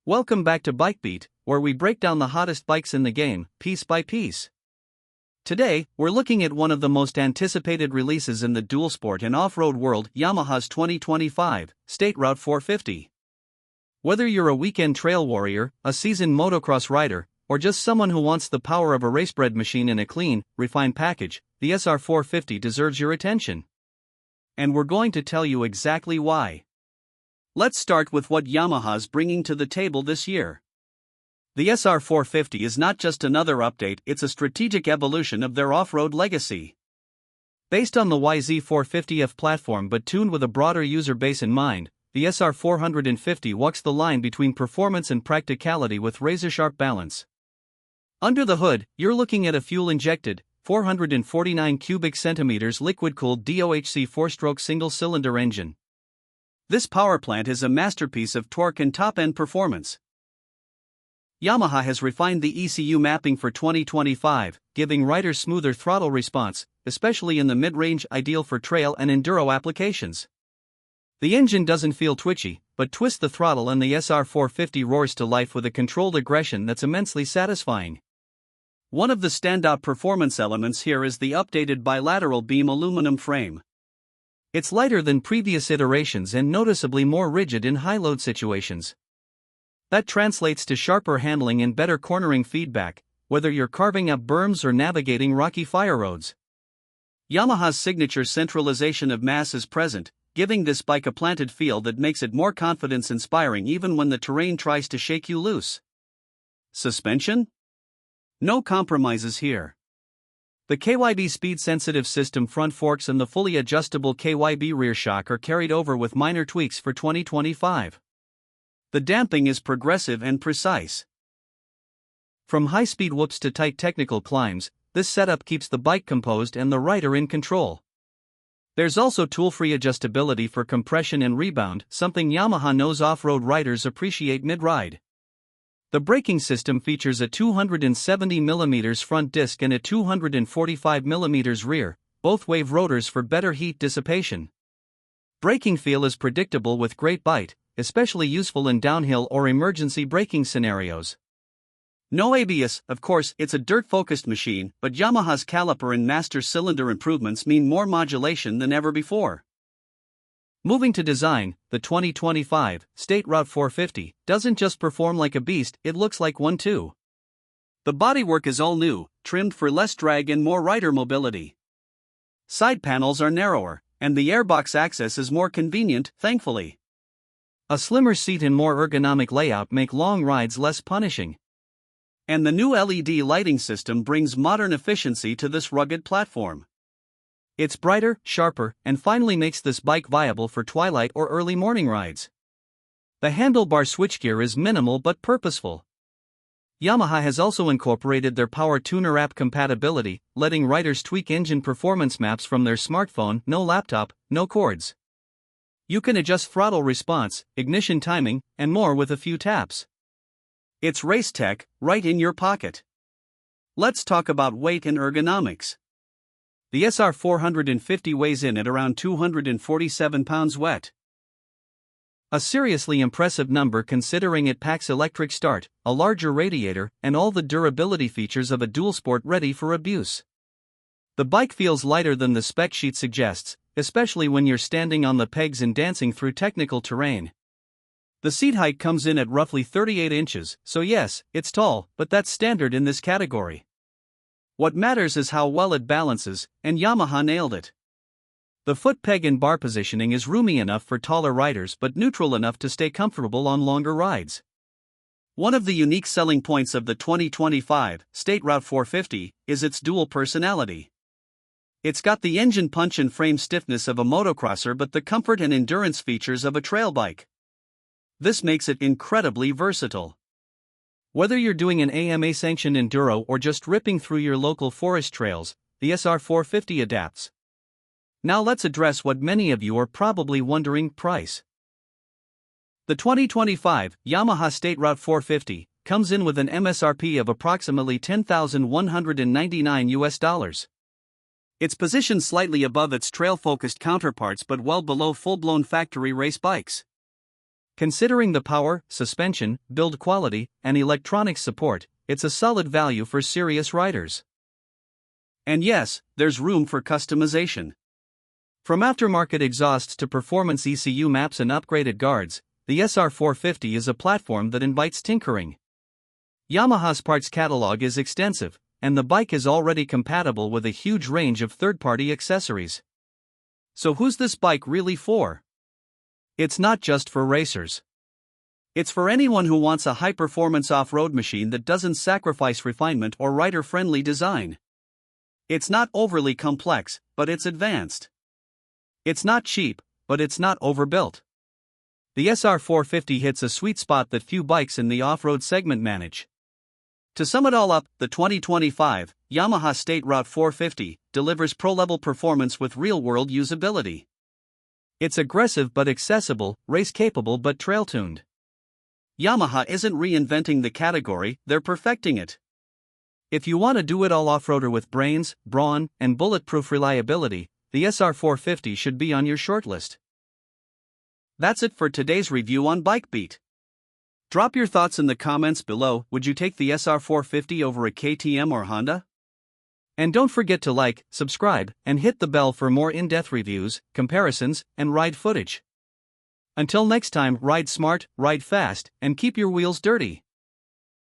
Welcome back to BikeBeat, where we break down the hottest bikes in the game, piece by piece. Today, we're looking at one of the most anticipated releases in the dual sport and off-road world, Yamaha's 2025 State Route 450. Whether you're a weekend trail warrior, a seasoned motocross rider, or just someone who wants the power of a race-bred machine in a clean, refined package, the SR450 deserves your attention. And we're going to tell you exactly why. Let's start with what Yamaha's bringing to the table this year. The SR450 is not just another update, it's a strategic evolution of their off-road legacy. Based on the YZ450F platform but tuned with a broader user base in mind, the SR450 walks the line between performance and practicality with razor-sharp balance. Under the hood, you're looking at a fuel-injected, 449 cubic centimeters liquid-cooled DOHC 4-stroke single-cylinder engine. This power plant is a masterpiece of torque and top-end performance. Yamaha has refined the ECU mapping for 2025, giving riders smoother throttle response, especially in the mid-range, ideal for trail and enduro applications. The engine doesn't feel twitchy, but twists the throttle and the SR450 roars to life with a controlled aggression that's immensely satisfying. One of the standout performance elements here is the updated bilateral beam aluminum frame. It's lighter than previous iterations and noticeably more rigid in high-load situations. That translates to sharper handling and better cornering feedback, whether you're carving up berms or navigating rocky fire roads. Yamaha's signature centralization of mass is present, giving this bike a planted feel that makes it more confidence-inspiring even when the terrain tries to shake you loose. Suspension? No compromises here. The KYB speed-sensitive system front forks and the fully adjustable KYB rear shock are carried over with minor tweaks for 2025. The damping is progressive and precise. From high-speed whoops to tight technical climbs, this setup keeps the bike composed and the rider in control. There's also tool-free adjustability for compression and rebound, something Yamaha knows off-road riders appreciate mid-ride. The braking system features a 270mm front disc and a 245mm rear, both wave rotors for better heat dissipation. Braking feel is predictable with great bite, especially useful in downhill or emergency braking scenarios. No ABS, of course, it's a dirt-focused machine, but Yamaha's caliper and master cylinder improvements mean more modulation than ever before. Moving to design, the 2025 State Route 450 doesn't just perform like a beast, it looks like one too. The bodywork is all new, trimmed for less drag and more rider mobility. Side panels are narrower, and the airbox access is more convenient, thankfully. A slimmer seat and more ergonomic layout make long rides less punishing. And the new LED lighting system brings modern efficiency to this rugged platform. It's brighter, sharper, and finally makes this bike viable for twilight or early morning rides. The handlebar switchgear is minimal but purposeful. Yamaha has also incorporated their Power Tuner app compatibility, letting riders tweak engine performance maps from their smartphone, no laptop, no cords. You can adjust throttle response, ignition timing, and more with a few taps. It's race tech, right in your pocket. Let's talk about weight and ergonomics. The SR450 weighs in at around 247 pounds wet. A seriously impressive number considering it packs electric start, a larger radiator, and all the durability features of a dual sport ready for abuse. The bike feels lighter than the spec sheet suggests, especially when you're standing on the pegs and dancing through technical terrain. The seat height comes in at roughly 38 inches, so yes, it's tall, but that's standard in this category. What matters is how well it balances, and Yamaha nailed it. The foot peg and bar positioning is roomy enough for taller riders but neutral enough to stay comfortable on longer rides. One of the unique selling points of the 2025 State Route 450 is its dual personality. It's got the engine punch and frame stiffness of a motocrosser but the comfort and endurance features of a trail bike. This makes it incredibly versatile. Whether you're doing an AMA-sanctioned enduro or just ripping through your local forest trails, the SR450 adapts. Now let's address what many of you are probably wondering: price. The 2025 Yamaha State Route 450 comes in with an MSRP of approximately $10,199. It's positioned slightly above its trail-focused counterparts but well below full-blown factory race bikes. Considering the power, suspension, build quality, and electronics support, it's a solid value for serious riders. And yes, there's room for customization. From aftermarket exhausts to performance ECU maps and upgraded guards, the SR450 is a platform that invites tinkering. Yamaha's parts catalog is extensive, and the bike is already compatible with a huge range of third-party accessories. So who's this bike really for? It's not just for racers. It's for anyone who wants a high-performance off-road machine that doesn't sacrifice refinement or rider-friendly design. It's not overly complex, but it's advanced. It's not cheap, but it's not overbuilt. The SR450 hits a sweet spot that few bikes in the off-road segment manage. To sum it all up, the 2025 Yamaha State Route 450 delivers pro-level performance with real-world usability. It's aggressive but accessible, race-capable but trail-tuned. Yamaha isn't reinventing the category, they're perfecting it. If you want a do-it-all off-roader with brains, brawn, and bulletproof reliability, the SR450 should be on your shortlist. That's it for today's review on BikeBeat. Drop your thoughts in the comments below. Would you take the SR450 over a KTM or Honda? And don't forget to like, subscribe, and hit the bell for more in-depth reviews, comparisons, and ride footage. Until next time, ride smart, ride fast, and keep your wheels dirty.